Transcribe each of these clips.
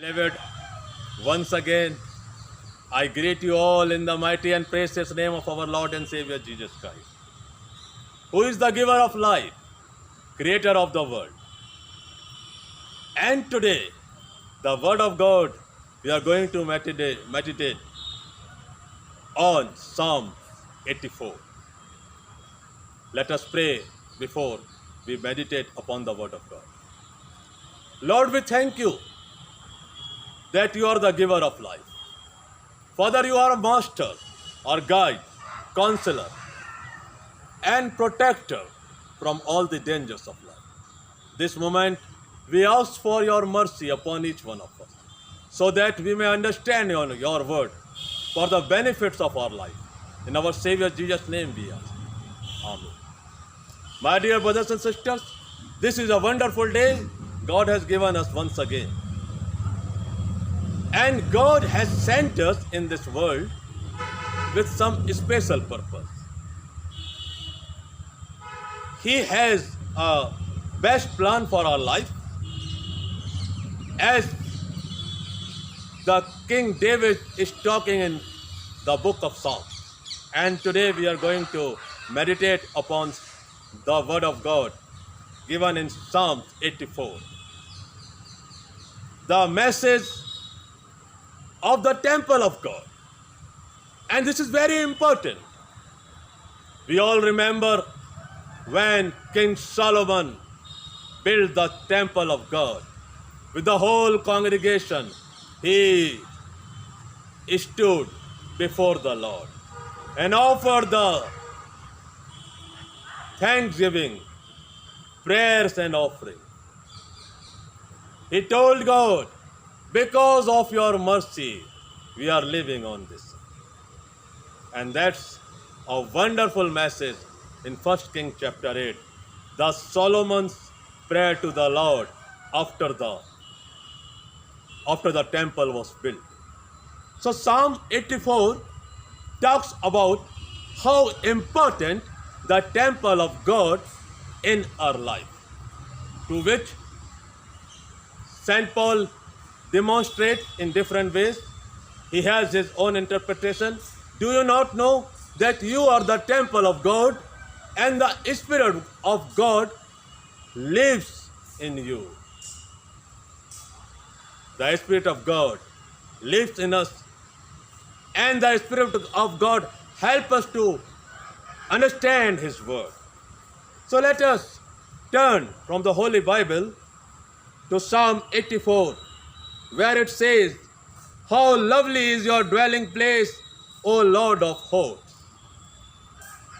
Beloved, once again, I greet you all in the mighty and precious name of our Lord and Savior Jesus Christ, who is the giver of life, creator of the world. And today, the Word of God, we are going to meditate on Psalm 84. Let us pray before we meditate upon the Word of God. Lord, we thank you that you are the giver of life. Father, you are a master, our guide, counselor, and protector from all the dangers of life. This moment, we ask for your mercy upon each one of us, so that we may understand your word for the benefits of our life. In our Savior Jesus' name we ask. Amen. My dear brothers and sisters, this is a wonderful day God has given us once again. And God has sent us in this world with some special purpose. He has a best plan for our life, as the King David is talking in the book of Psalms. And today we are going to meditate upon the word of God given in Psalm 84. The message of the temple of God. And this is very important. We all remember when King Solomon built the temple of God with the whole congregation. He stood before the Lord and offered the thanksgiving, prayers and offering. He told God, because of your mercy, we are living on this. And that's a wonderful message in 1 Kings chapter 8. The Solomon's prayer to the Lord after the temple was built. So Psalm 84 talks about how important the temple of God in our life, to which St. Paul demonstrates in different ways. He has his own interpretation. Do you not know that you are the temple of God and the Spirit of God lives in you? The Spirit of God lives in us, and the Spirit of God helps us to understand His word. So let us turn from the Holy Bible to Psalm 84, where it says, "How lovely is your dwelling place, O Lord of hosts."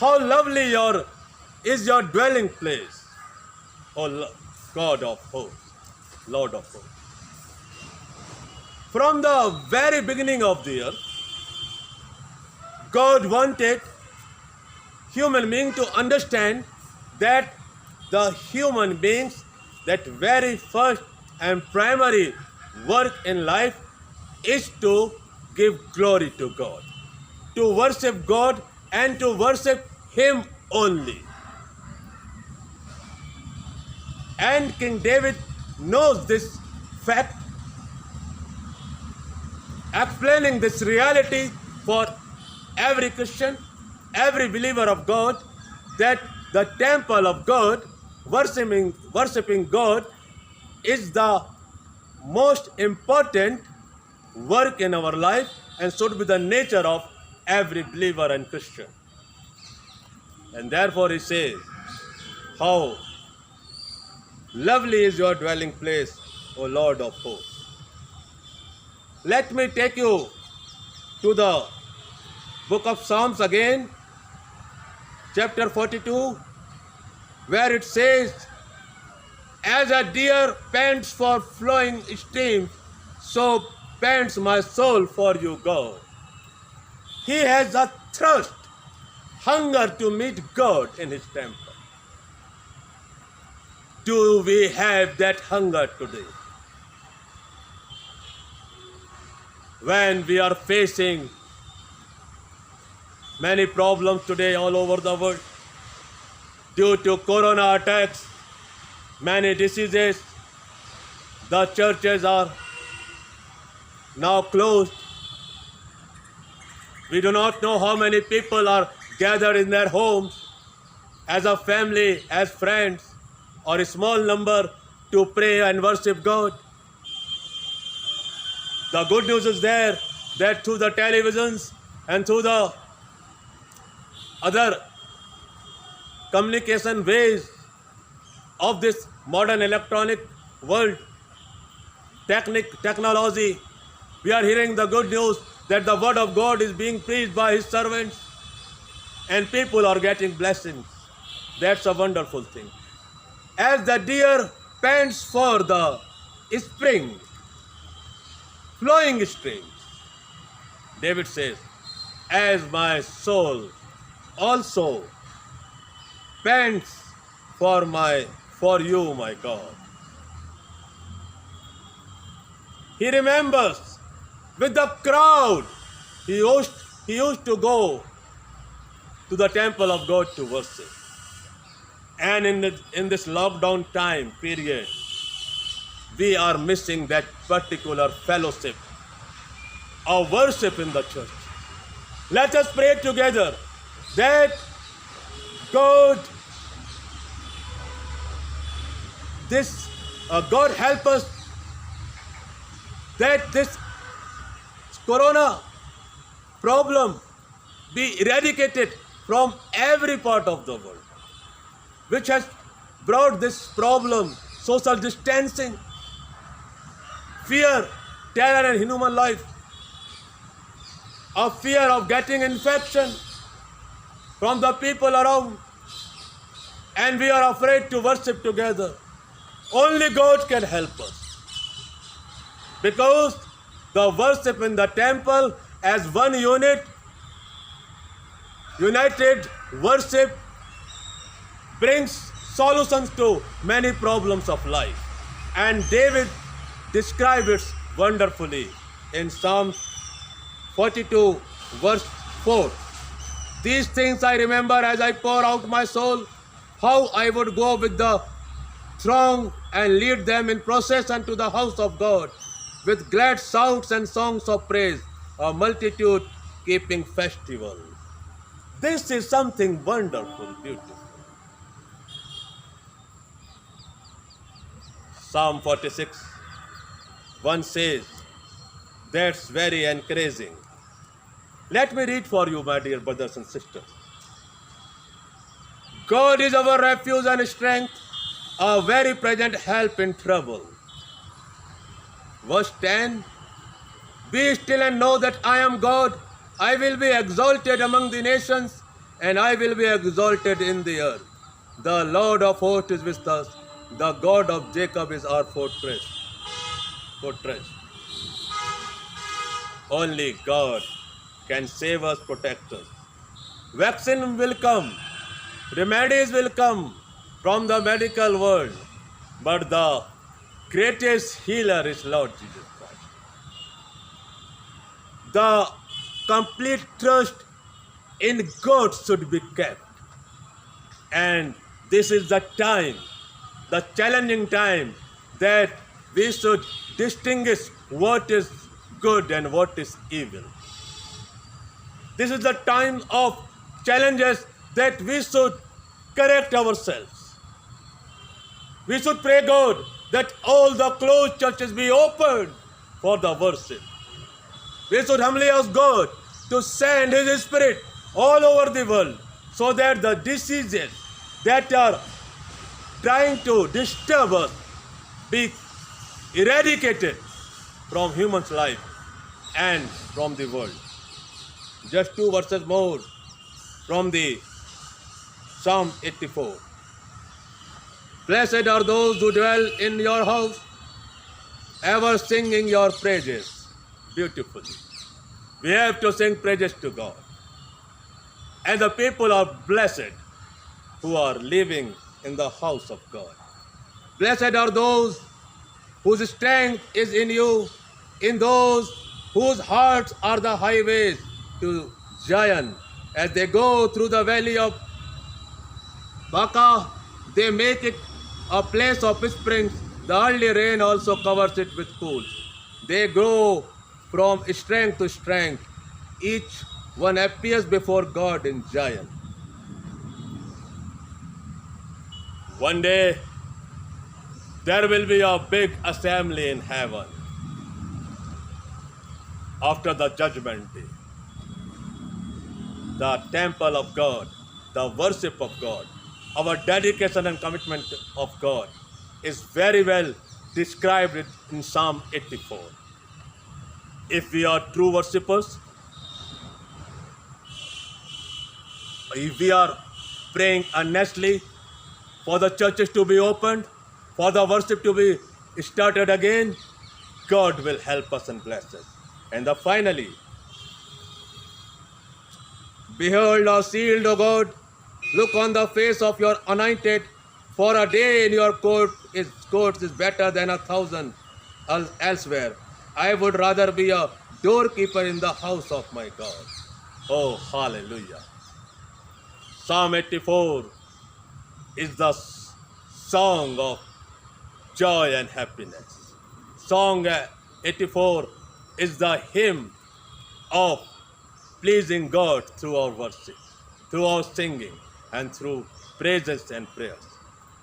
How lovely is your dwelling place, O God of hosts, Lord of hosts. From the very beginning of the earth, God wanted human beings to understand that the human beings, that very first and primary work in life is to give glory to God, to worship God and to worship Him only. And King David knows this fact, explaining this reality for every Christian, every believer of God, that the temple of God, worshiping God, is the most important work in our life and should be the nature of every believer and Christian. And therefore he says, how lovely is your dwelling place, O Lord of hosts. Let me take you to the book of Psalms again, chapter 42, where it says, "As a deer pants for flowing streams, so pants my soul for you, God." He has a thirst, hunger to meet God in His temple. Do we have that hunger today? When we are facing many problems today all over the world, due to corona attacks, many diseases, the churches are now closed. We do not know how many people are gathered in their homes as a family, as friends, or a small number to pray and worship God. The good news is there that through the televisions and through the other communication ways of this modern electronic world, technology, we are hearing the good news that the word of God is being preached by his servants and people are getting blessings. That's a wonderful thing. As the deer pants for the spring, flowing streams, David says, as my soul also pants for you, my God. He remembers with the crowd he used to go to the temple of God to worship. And in this lockdown time period, we are missing that particular fellowship of worship in the church. Let us pray together that God help us that this corona problem be eradicated from every part of the world, which has brought this problem, social distancing, fear, terror in human life, a fear of getting infection from the people around, and we are afraid to worship together. Only God can help us, because the worship in the temple as one unit, united worship, brings solutions to many problems of life. And David describes it wonderfully in Psalm 42 verse 4. These things I remember as I pour out my soul, how I would go with the throng and lead them in procession to the house of God, with glad shouts and songs of praise, a multitude keeping festival. This is something wonderful, beautiful. Psalm 46, 1 says, that's very encouraging. Let me read for you, my dear brothers and sisters. God is our refuge and strength, a very present help in trouble. Verse 10, be still and know that I am God. I will be exalted among the nations, and I will be exalted in the earth. The Lord of hosts is with us. The God of Jacob is our fortress. Only God can save us, protect us. Vaccine will come, remedies will come from the medical world, but the greatest healer is Lord Jesus Christ. The complete trust in God should be kept. And this is the time, the challenging time, that we should distinguish what is good and what is evil. This is the time of challenges that we should correct ourselves. We should pray God that all the closed churches be opened for the worship. We should humbly ask God to send His Spirit all over the world, so that the diseases that are trying to disturb us be eradicated from human's life and from the world. Just 2 verses more from the Psalm 84. Blessed are those who dwell in your house, ever singing your praises. Beautifully. We have to sing praises to God. And the people are blessed who are living in the house of God. Blessed are those whose strength is in you, in those whose hearts are the highways to Zion. As they go through the valley of Baca, they make it a place of springs. The early rain also covers it with pools. They grow from strength to strength, each one appears before God in Zion. One day, there will be a big assembly in heaven after the judgment day. The temple of God, the worship of God, our dedication and commitment of God is very well described in Psalm 84. If we are true worshippers, if we are praying earnestly for the churches to be opened, for the worship to be started again, God will help us and bless us. And finally, behold our shield, O God, look on the face of your anointed, for a day in your courts is better than 1,000 elsewhere. I would rather be a doorkeeper in the house of my God. Oh, hallelujah. Psalm 84 is the song of joy and happiness. Song 84 is the hymn of pleasing God through our worship, through our singing, and through praises and prayers.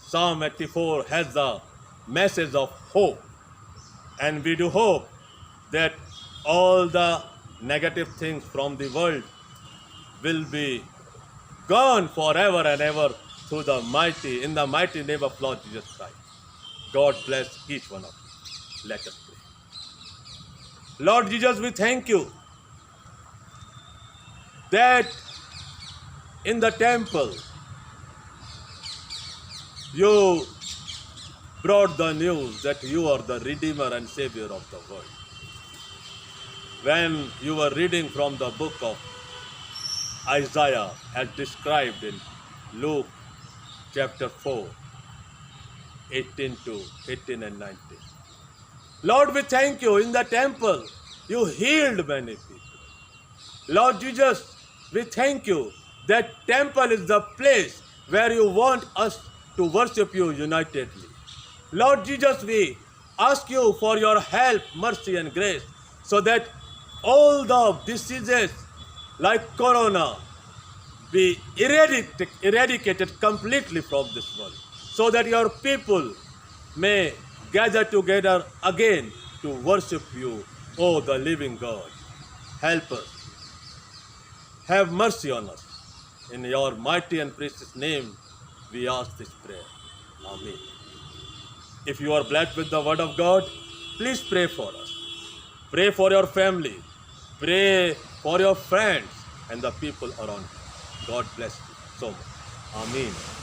Psalm 84 has the message of hope, and we do hope that all the negative things from the world will be gone forever and ever through in the mighty name of Lord Jesus Christ. God bless each one of you. Let us pray. Lord Jesus, we thank you that in the temple you brought the news that you are the Redeemer and Savior of the world. When you were reading from the book of Isaiah as described in Luke chapter 4, 18 and 19. Lord, we thank you in the temple you healed many people. Lord Jesus, we thank you that temple is the place where you want us to worship you unitedly. Lord Jesus, we ask you for your help, mercy and grace so that all the diseases like corona be eradicated completely from this world so that your people may gather together again to worship you, O the living God. Help us. Have mercy on us. In your mighty and precious name, we ask this prayer. Amen. If you are blessed with the word of God, please pray for us. Pray for your family. Pray for your friends and the people around you. God bless you so much. Amen.